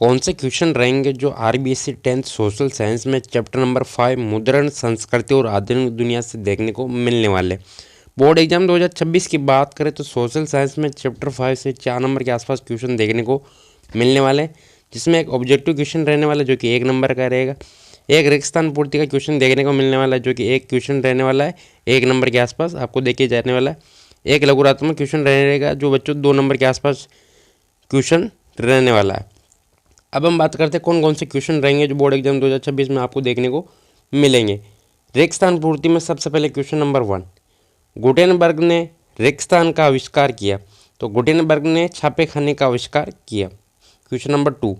कौन से क्वेश्चन रहेंगे जो आरबीएससी 10th सोशल साइंस में चैप्टर नंबर 5 मुद्रण संस्कृति और आधुनिक दुनिया से देखने को मिलने वाले। बोर्ड एग्जाम 2026 की बात करें तो सोशल साइंस में चैप्टर 5 से 4 नंबर के आसपास क्वेश्चन देखने को मिलने वाले, जिसमें एक ऑब्जेक्टिव क्वेश्चन रहने वाला जो कि 1 नंबर का रहेगा। एक रिक्त स्थान पूर्ति का क्वेश्चन देखने को मिलने वाला है जो कि एक क्वेश्चन रहने वाला है 1 नंबर के आसपास आपको देखे जाने वाला है। एक लघुरात्मक क्वेश्चन रहेगा जो बच्चों 2 नंबर के आसपास क्वेश्चन रहने वाला है। अब हम बात करते हैं कौन कौन से क्वेश्चन रहेंगे जो बोर्ड एग्जाम 2026 में आपको देखने को मिलेंगे। रिक्त स्थान पूर्ति में सबसे पहले क्वेश्चन नंबर 1, गुटेनबर्ग ने रिक्त स्थान का आविष्कार किया, तो गुटेनबर्ग ने छापे खाने का आविष्कार किया। क्वेश्चन नंबर 2,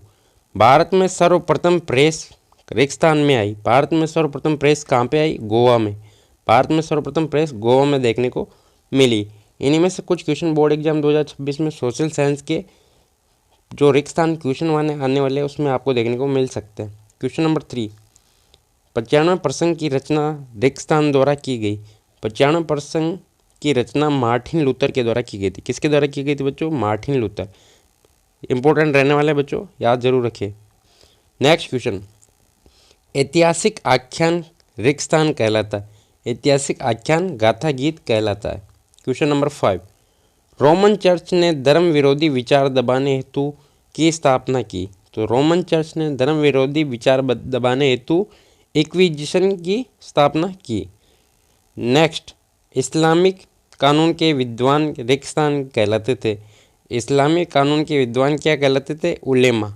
भारत में सर्वप्रथम प्रेस रिक्त स्थान में आई। भारत में सर्वप्रथम प्रेस कहाँ पे आई? गोवा में। भारत में सर्वप्रथम प्रेस गोवा में देखने को मिली। इन्हीं में से कुछ क्वेश्चन बोर्ड एग्जाम 2026 में सोशल साइंस के जो रिक्त स्थान क्वेश्चन आने वाले हैं उसमें आपको देखने को मिल सकते हैं। क्वेश्चन नंबर 3, 95 प्रसंग की रचना रिक्त स्थान द्वारा की गई। 95 प्रसंग की रचना मार्टिन लूथर के द्वारा की गई थी। किसके द्वारा की गई थी बच्चों? Martin Luther. इंपॉर्टेंट रहने वाले बच्चों, याद जरूर रखिए। नेक्स्ट क्वेश्चन, ऐतिहासिक आख्यान रिक्त स्थान कहलाता है। ऐतिहासिक आख्यान गाथा गीत कहलाता है। क्वेश्चन नंबर 5, रोमन चर्च ने धर्म विरोधी विचार दबाने हेतु की स्थापना की। तो रोमन चर्च ने धर्म विरोधी विचार दबाने हेतु इक्विजिशन की स्थापना की। नेक्स्ट, इस्लामिक कानून के विद्वान रिक्त स्थान कहलाते थे। इस्लामिक कानून के विद्वान क्या कहलाते थे? उलेमा।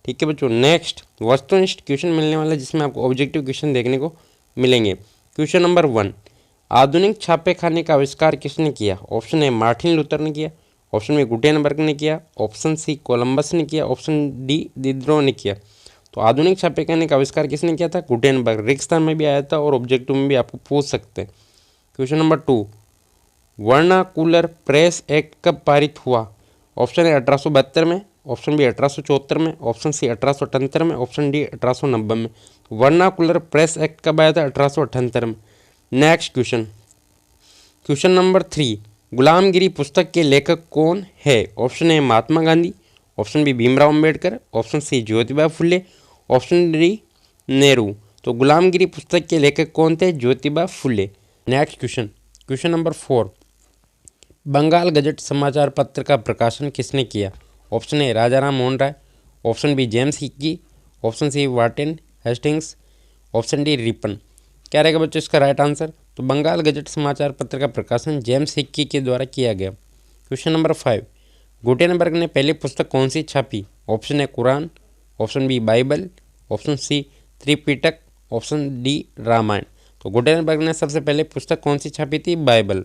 ठीक है बच्चों। नेक्स्ट, वस्तुनिष्ठ क्वेश्चन मिलने वाला है जिसमें आपको ऑब्जेक्टिव क्वेश्चन देखने को मिलेंगे। क्वेश्चन नंबर 1, आधुनिक छापे खाने का आविष्कार किसने किया? ऑप्शन ए मार्टिन लूथर ने किया, ऑप्शन बी गुटेनबर्ग ने किया, ऑप्शन सी कोलंबस ने किया, ऑप्शन डी दिद्रो ने किया। तो आधुनिक छापे खाने का आविष्कार किसने किया था? गुटेनबर्ग। रिक्त स्थान में भी आया था और ऑब्जेक्टिव में भी आपको पूछ सकते हैं। Question number 2, vernacular press act कब पारित हुआ? ऑप्शन ए 1872 में, ऑप्शन बी 1874 में, ऑप्शन सी 1878 में, ऑप्शन डी 1890 में। वर्नाकुलर प्रेस एक्ट कब आया था? 1878 में। नेक्स्ट क्वेश्चन, क्वेश्चन नंबर 3, गुलामगिरी पुस्तक के लेखक कौन है? Option A Mahatma Gandhi, option B Bhimrao Ambedkar, option C Jyotiba Phule, option D Nehru. तो गुलामगिरी पुस्तक के लेखक कौन थे? Jyotiba Phule. Next question, question number 4, Bengal gazette समाचार पत्र का प्रकाशन किसने किया? Option A Raja Ram Mohan Roy, option B James Hicky, option C Warren Hastings, option D Ripon. क्या रहेगा बच्चों इसका राइट आंसर? तो बंगाल गजट समाचार पत्र का प्रकाशन जेम्स हिक्की के द्वारा किया गया। क्वेश्चन नंबर 5, गुटेनबर्ग ने पहली पुस्तक कौन सी छापी? Option A Quran, option B Bible, option C Tripitaka, option D Ramayan. तो गुटेनबर्ग ने सबसे पहले पुस्तक कौन सी छापी थी? बाइबल।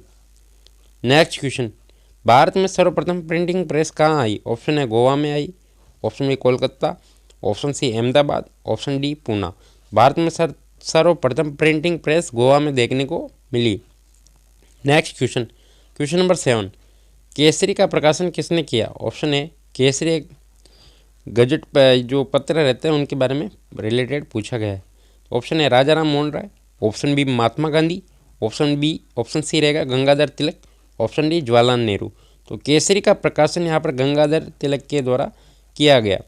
नेक्स्ट क्वेश्चन, भारत में सर्वप्रथम प्रिंटिंग प्रेस कहाँ आई? ऑप्शन ए गोवा में आई, option B Kolkata, option C Ahmedabad, option D Poona. Bharat में सर्वप्रथम प्रिंटिंग प्रेस गोवा में देखने को मिली। Next question, question number 7, Kesari का प्रकाशन किसने किया? ऑप्शन ए केसरी गजट जो पत्र रहते हैं उनके बारे में रिलेटेड पूछा गया है। Option A Raja Ram Mohan Roy, option B Mahatma Gandhi, option C रहेगा गंगाधर तिलक, ऑप्शन डी जवाहरलाल नेहरू। तो केसरी का प्रकाशन यहाँ पर गंगाधर तिलक के द्वारा किया गया।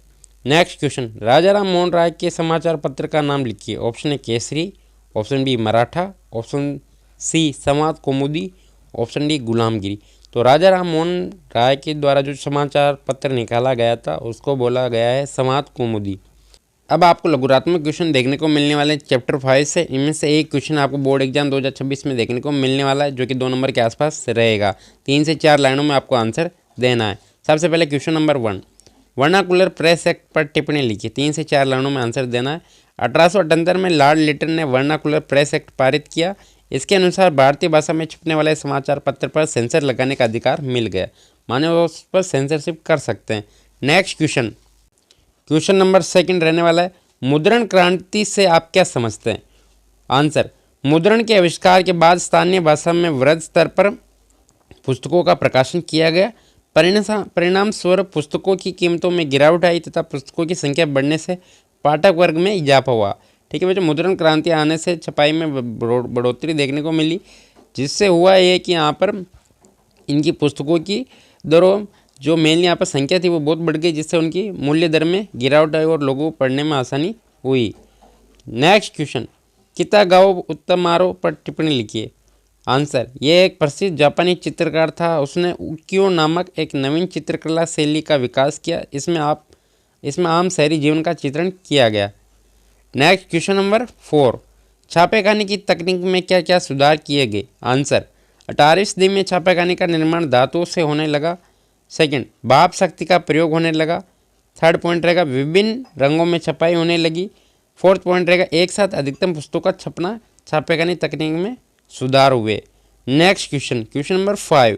नेक्स्ट क्वेश्चन, राजा राम मोहन राय के समाचार पत्र का नाम लिखिए। Option A Kesari, option B Maratha, option C Sambad Kaumudi, option D गुलामगिरी। तो राजा राम मोहन राय के द्वारा जो समाचार पत्र निकाला गया था उसको बोला गया है संवाद कौमुदी। अब आपको लघुरात्मक क्वेश्चन देखने को मिलने वाले हैं चैप्टर 5 से। इनमें से एक क्वेश्चन आपको बोर्ड एग्जाम 2026 में देखने को मिलने वाला है जो कि 2 नंबर के आसपास रहेगा। 3 से 4 लाइनों में आपको आंसर देना है। सबसे पहले question number 1, vernacular press act पर टिप्पणी लिखिए। 3 से 4 लाइनों में आंसर देना है। 1878 में लॉर्ड लिटन ने वर्नाकुलर प्रेस एक्ट पारित किया। इसके अनुसार भारतीय भाषा में छपने वाले समाचार पत्र पर सेंसर लगाने का अधिकार मिल गया, माने वो उस पर सेंसरशिप कर सकते हैं। नेक्स्ट क्वेश्चन, क्वेश्चन नंबर 2 रहने वाला है, मुद्रण क्रांति से आप क्या समझते हैं? आंसर, मुद्रण के आविष्कार के बाद स्थानीय भाषा में वृहद स्तर पर पुस्तकों का प्रकाशन किया गया। परिणाम स्वरूप पुस्तकों की कीमतों में गिरावट आई तथा पुस्तकों की संख्या बढ़ने से पाठक वर्ग में इजाफा हुआ। ठीक है बच्चों, मुद्रण क्रांति आने से छपाई में बढ़ोतरी देखने को मिली, जिससे हुआ ये कि यहाँ पर इनकी पुस्तकों की दरों जो मेनली यहाँ पर संख्या थी वो बहुत बढ़ गई, जिससे उनकी मूल्य दर में गिरावट आई और लोगों को पढ़ने में आसानी हुई। नेक्स्ट क्वेश्चन, कितागाओ उत्तमारो पर टिप्पणी लिखिए। आंसर, ये एक प्रसिद्ध जापानी चित्रकार था। उसने उकियो नामक एक नवीन चित्रकला शैली का विकास किया। इसमें आम शहरी जीवन का चित्रण किया गया। नेक्स्ट क्वेश्चन नंबर 4, छापेखानी की तकनीक में क्या क्या सुधार किए गए। आंसर, 18वीं सदी में छापेखानी का निर्माण धातुओं से होने लगा। सेकंड, भाप शक्ति का प्रयोग होने लगा। थर्ड पॉइंट रहेगा, विभिन्न रंगों में छपाई होने लगी। फोर्थ पॉइंट रहेगा, एक साथ अधिकतम पुस्तकों का छपना छापेखानी तकनीक में सुधार हुए। नेक्स्ट क्वेश्चन नंबर 5,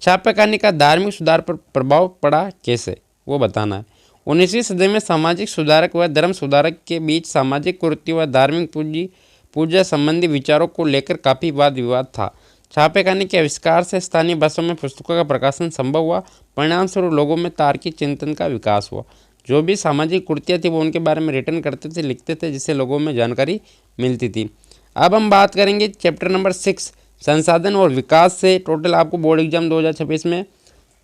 छापेखानी का धार्मिक सुधार पर प्रभाव पड़ा कैसे, वो बताना है। 19वीं सदी में सामाजिक सुधारक व धर्म सुधारक के बीच सामाजिक कुरीति व धार्मिक पूजा संबंधी विचारों को लेकर काफ़ी वाद विवाद था। छापेखानी के आविष्कार से स्थानीय भाषाओं में पुस्तकों का प्रकाशन संभव हुआ। परिणाम स्वरूप लोगों में तार्किक चिंतन का विकास हुआ। जो भी सामाजिक कुरीतियाँ थी वो उनके बारे में रिटर्न करते थे, लिखते थे, जिससे लोगों में जानकारी मिलती थी। अब हम बात करेंगे चैप्टर नंबर 6, संसाधन और विकास से। टोटल आपको बोर्ड एग्जाम 2026 में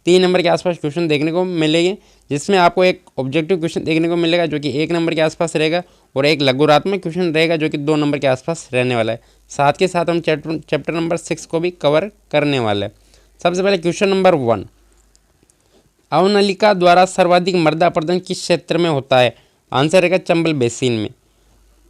3 नंबर के आसपास क्वेश्चन देखने को मिलेंगे, जिसमें आपको एक ऑब्जेक्टिव क्वेश्चन देखने को मिलेगा जो कि 1 नंबर के आसपास रहेगा, और एक लघुरात्मक क्वेश्चन रहेगा जो कि 2 नंबर के आसपास रहने वाला है। साथ के साथ हम चैप्टर नंबर 6 को भी कवर करने वाले हैं। सबसे पहले क्वेश्चन नंबर 1, अवनलिका द्वारा सर्वाधिक मृदा अपरदन किस क्षेत्र में होता है। आंसर रहेगा चंबल बेसिन में।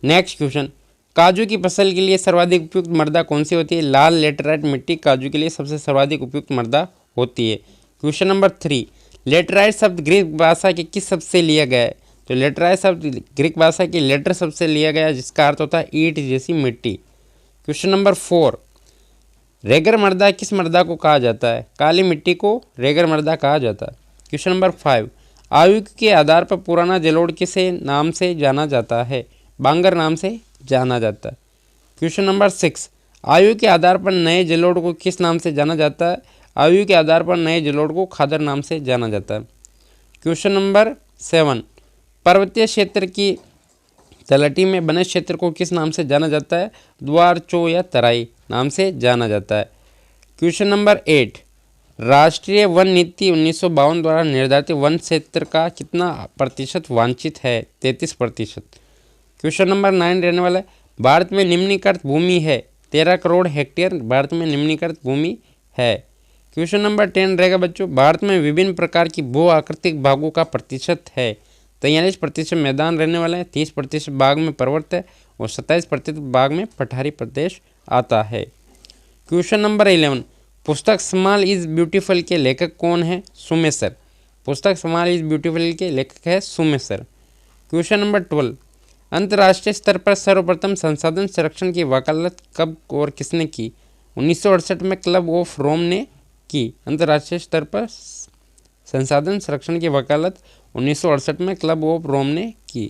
नेक्स्ट क्वेश्चन, काजू की फसल के लिए सर्वाधिक उपयुक्त मृदा कौन सी होती है। लाल लेटराइट मिट्टी काजू के लिए सबसे सर्वाधिक उपयुक्त मृदा होती है। क्वेश्चन नंबर 3, लेटराइट शब्द ग्रीक भाषा के किस शब्द से लिया गया है। तो लेटराइट शब्द ग्रीक भाषा के लेटर शब्द से लिया गया है, जिसका अर्थ होता है ईंट जैसी मिट्टी। क्वेश्चन नंबर 4, रेगर मृदा किस मृदा को कहा जाता है। काली मिट्टी को रेगर मृदा कहा जाता है। क्वेश्चन नंबर 5, आयु के आधार पर पुराना जलोढ़ किसे नाम से जाना जाता है। बांगर नाम से जाना जाता है। क्वेश्चन नंबर 6, आयु के आधार पर नए जलोढ़ को किस नाम से जाना जाता है। आयु के आधार पर नए जलोढ़ को खादर नाम से जाना जाता है। क्वेश्चन नंबर 7, पर्वतीय क्षेत्र की तलहटी में बने क्षेत्र को किस नाम से जाना जाता है। द्वार, चो या तराई नाम से जाना जाता है। क्वेश्चन नंबर 8, राष्ट्रीय वन नीति 1952 द्वारा निर्धारित वन क्षेत्र का कितना प्रतिशत वांछित है। 33%। क्वेश्चन नंबर 9 रहने वाला है, भारत में निम्नलिखित भूमि है। 13 करोड़ हेक्टेयर भारत में निम्नलिखित भूमि है। क्वेश्चन नंबर 10 रहेगा बच्चों, भारत में विभिन्न प्रकार की भू आकृतिक भागों का प्रतिशत है। 43% मैदान रहने वाला है, 30% भाग में पर्वत है, और 27% भाग में पठारी प्रदेश आता है। क्वेश्चन नंबर 11, पुस्तक स्मॉल इज ब्यूटीफुल के लेखक कौन है। सुमेसर। पुस्तक स्मॉल इज ब्यूटीफुल के लेखक है सुमेसर। क्वेश्चन नंबर 12, अंतर्राष्ट्रीय स्तर पर सर्वप्रथम संसाधन संरक्षण की वकालत कब और किसने की। 1968 में क्लब ऑफ रोम ने की। अंतर्राष्ट्रीय स्तर पर संसाधन संरक्षण की वकालत 1968 में क्लब ऑफ रोम ने की।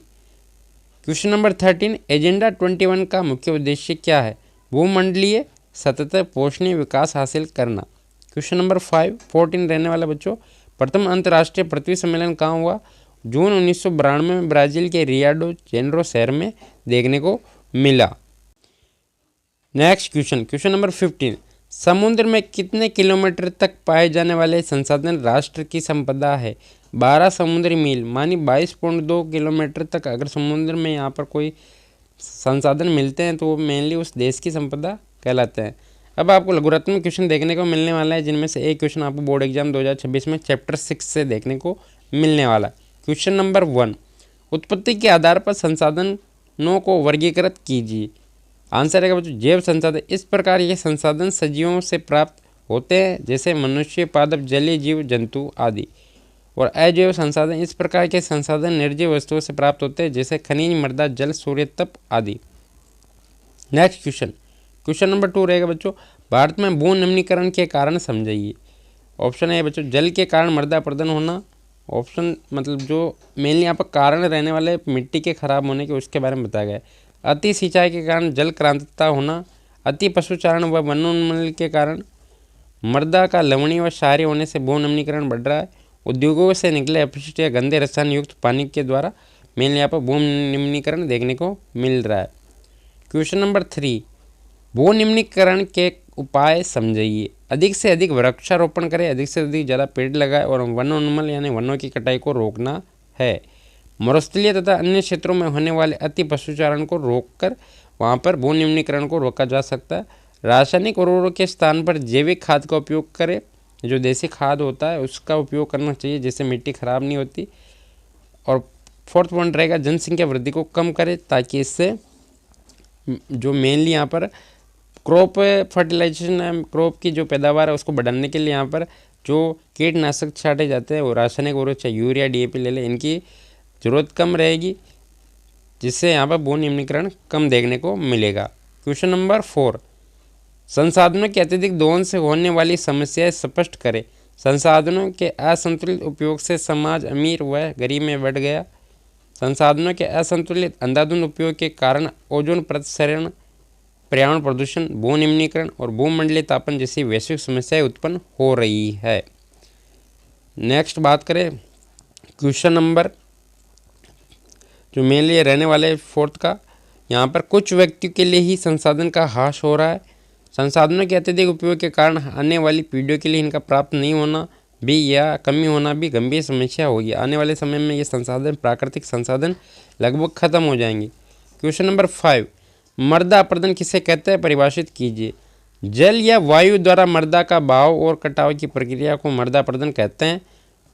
क्वेश्चन नंबर 13, एजेंडा 21 का मुख्य उद्देश्य क्या है। भूमंडलीय सतत पोषणीय विकास हासिल करना। क्वेश्चन नंबर 14 रहने वाला बच्चों, प्रथम अंतर्राष्ट्रीय पृथ्वी सम्मेलन कहाँ हुआ। जून 1992 में ब्राजील के रियो डी जेनेरो शहर में देखने को मिला। नेक्स्ट क्वेश्चन नंबर 15, समुद्र में कितने किलोमीटर तक पाए जाने वाले संसाधन राष्ट्र की संपदा है। 12 समुद्री मील मानी 22.2 किलोमीटर तक अगर समुद्र में यहाँ पर कोई संसाधन मिलते हैं तो वो मेनली उस देश की संपदा कहलाते हैं। अब आपको लघुरात्मक क्वेश्चन देखने को मिलने वाला है, जिनमें से एक क्वेश्चन आपको बोर्ड एग्जाम 2026 में चैप्टर 6 से देखने को मिलने वाला है। क्वेश्चन नंबर 1, उत्पत्ति के आधार पर संसाधनों को वर्गीकृत कीजिए। आंसर रहेगा बच्चों जैव संसाधन। इस प्रकार ये संसाधन सजीवों से प्राप्त होते हैं, जैसे मनुष्य, पादप, जलीय जीव, जंतु आदि। और अजैव संसाधन, इस प्रकार के संसाधन निर्जीव वस्तुओं से प्राप्त होते हैं, जैसे खनिज, मृदा, जल, सूर्य तप आदि। नेक्स्ट क्वेश्चन नंबर 2 रहेगा बच्चों, भारत में भू निम्नीकरण के कारण समझाइए। ऑप्शन है बच्चों जल के कारण मृदा अपरदन होना। ऑप्शन मतलब जो मेनली यहाँ पर कारण रहने वाले मिट्टी के खराब होने के, उसके बारे में बताया गया है। अति सिंचाई के कारण जल क्रांतिता होना। अति पशुचारण व वनोन्मूलन के कारण मृदा का लवणीय व क्षारीय होने से भू निम्नीकरण बढ़ रहा है। उद्योगों से निकले अपशिष्ट या गंदे रसायन युक्त पानी के द्वारा मेनली यहाँ पर भू निम्नीकरण देखने को मिल रहा है। क्वेश्चन नंबर 3, भू निम्नीकरण के उपाय समझिए। अधिक से अधिक वृक्षारोपण करें, अधिक से अधिक ज़्यादा पेड़ लगाए और वनोन्मूलन यानी वनों की कटाई को रोकना है। मरुस्थलीय तथा अन्य क्षेत्रों में होने वाले अति पशुचारण को रोककर वहाँ पर भू निम्नीकरण को रोका जा सकता है। रासायनिक उर्वरकों के स्थान पर जैविक खाद का उपयोग करें, जो देसी खाद होता है उसका उपयोग करना चाहिए, जिससे मिट्टी खराब नहीं होती। और फोर्थ पॉइंट रहेगा जनसंख्या वृद्धि को कम करें, ताकि इससे जो मेनली यहाँ पर क्रॉप फर्टिलाइजेशन है, क्रॉप की जो पैदावार है उसको बढ़ाने के लिए यहाँ पर जो कीटनाशक छाटे जाते हैं वो रासायनिक उर्वरक चाहे यूरिया डीएपी ले लें, इनकी ज़रूरत कम रहेगी, जिससे यहाँ पर भू निम्नीकरण कम देखने को मिलेगा। क्वेश्चन नंबर 4, संसाधनों के अत्यधिक दोहन से होने वाली समस्याएं स्पष्ट करें। संसाधनों के असंतुलित उपयोग से समाज अमीर व गरीब में बढ़ गया। संसाधनों के असंतुलित अंधाधुंध उपयोग के कारण ओजोन प्रसरण, पर्यावरण प्रदूषण, भू निम्नीकरण और भूमंडलीय तापन जैसी वैश्विक समस्याएं उत्पन्न हो रही है। नेक्स्ट बात करें क्वेश्चन नंबर जो मेनली रहने वाले 4th का, यहाँ पर कुछ व्यक्तियों के लिए ही संसाधन का ह्रास हो रहा है। संसाधनों के अत्यधिक उपयोग के कारण आने वाली पीढ़ियों के लिए इनका प्राप्त नहीं होना भी या कमी होना भी गंभीर समस्या होगी। आने वाले समय में ये संसाधन, प्राकृतिक संसाधन लगभग खत्म हो जाएंगे। क्वेश्चन नंबर 5, मृदा अपरदन किसे कहते हैं, परिभाषित कीजिए। जल या वायु द्वारा मृदा का बहाव और कटाव की प्रक्रिया को मृदा अपरदन कहते हैं।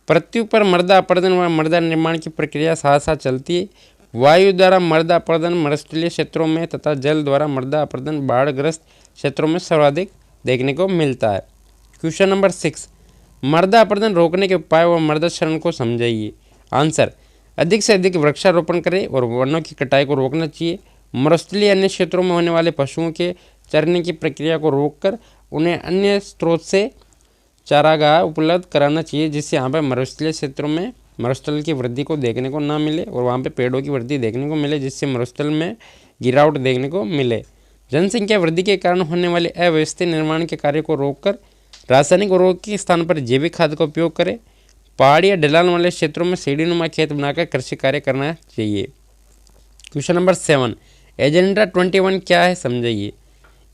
पृथ्वी पर मृदा अपरदन व मृदा निर्माण की प्रक्रिया साथ साथ चलती है। वायु द्वारा मृदा अपरदन मरुस्थलीय क्षेत्रों में तथा जल द्वारा मृदा अपरदन बाढ़ग्रस्त क्षेत्रों में सर्वाधिक देखने को मिलता है। क्वेश्चन नंबर 6, मृदा अपरदन रोकने के उपाय व मृदा क्षरण को समझाइए। आंसर, अधिक से अधिक वृक्षारोपण करें और वनों की कटाई को रोकना चाहिए। मरुस्थलीय अन्य क्षेत्रों में होने वाले पशुओं के चरने की प्रक्रिया को रोककर उन्हें अन्य स्रोत से चारागाह उपलब्ध कराना चाहिए, जिससे यहाँ पर मरुस्थलीय क्षेत्रों में मरुस्थल की वृद्धि को देखने को ना मिले और वहाँ पे पेड़ों की वृद्धि देखने को मिले, जिससे मरुस्थल में गिरावट देखने को मिले। जनसंख्या वृद्धि के कारण होने वाले अव्यवस्थित निर्माण के कार्य को रोककर रासायनिक उर्वरक के स्थान पर जैविक खाद का उपयोग करें। पहाड़ी या ढलान वाले क्षेत्रों में सीढ़ीनुमा खेत बनाकर कृषि कार्य करना चाहिए। क्वेश्चन नंबर 7, एजेंडा 21 क्या है, समझाइए।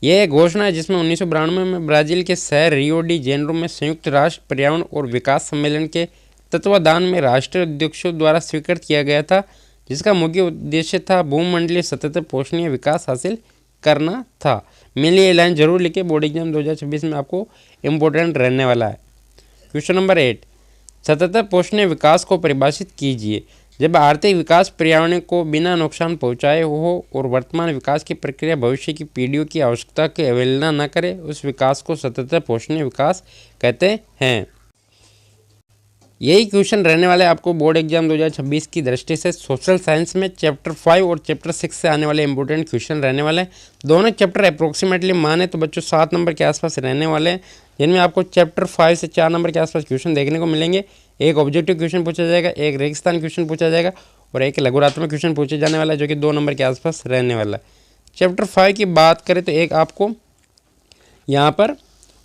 यह एक घोषणा है जिसमें 1992 में ब्राज़ील के शहर रियो डी जेनेरो में संयुक्त राष्ट्र पर्यावरण और विकास सम्मेलन के तत्वाधान में राष्ट्रीय अध्यक्षों द्वारा स्वीकृत किया गया था, जिसका मुख्य उद्देश्य था भूमंडलीय सतत पोषणीय विकास हासिल करना था। मेनली ये लाइन जरूर लिखे, बोर्ड एग्जाम 2026 में आपको इम्पोर्टेंट रहने वाला है। क्वेश्चन नंबर 8, सतत पोषणीय विकास को परिभाषित कीजिए। जब आर्थिक विकास पर्यावरण को बिना नुकसान पहुंचाए हो और वर्तमान विकास की प्रक्रिया भविष्य की पीढ़ियों की आवश्यकता की अवहेलना न करे, उस विकास को सतत पोषणीय विकास कहते हैं। यही क्वेश्चन रहने वाले आपको बोर्ड एग्जाम 2026 की दृष्टि से सोशल साइंस में चैप्टर 5 और चैप्टर 6 से आने वाले इंपॉर्टेंट क्वेश्चन रहने वाले हैं। दोनों चैप्टर अप्रोक्सीमेटली माने तो बच्चों 7 नंबर के आसपास रहने वाले हैं, जिनमें आपको चैप्टर 5 से 4 नंबर के आसपास क्वेश्चन देखने को मिलेंगे। एक ऑब्जेक्टिव क्वेश्चन पूछा जाएगा, एक रेगिस्तान क्वेश्चन पूछा जाएगा और एक लघुरात्मक क्वेश्चन पूछे जाने वाला है, जो कि 2 नंबर के आसपास रहने वाला है। चैप्टर 5 की बात करें तो एक आपको यहाँ पर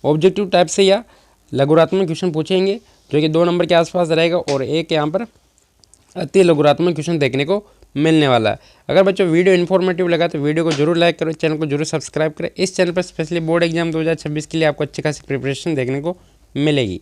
ऑब्जेक्टिव टाइप से या लघुरात्मक क्वेश्चन पूछेंगे, जो कि 2 नंबर के आसपास रहेगा, और एक यहाँ पर अति लघुरात्मक क्वेश्चन देखने को मिलने वाला है। अगर बच्चों वीडियो इन्फॉर्मेटिव लगा तो वीडियो को जरूर लाइक करो, चैनल को जरूर सब्सक्राइब करें। इस चैनल पर स्पेशली बोर्ड एग्जाम 2026 के लिए आपको अच्छी खासी प्रिपरेशन देखने को मिलेगी।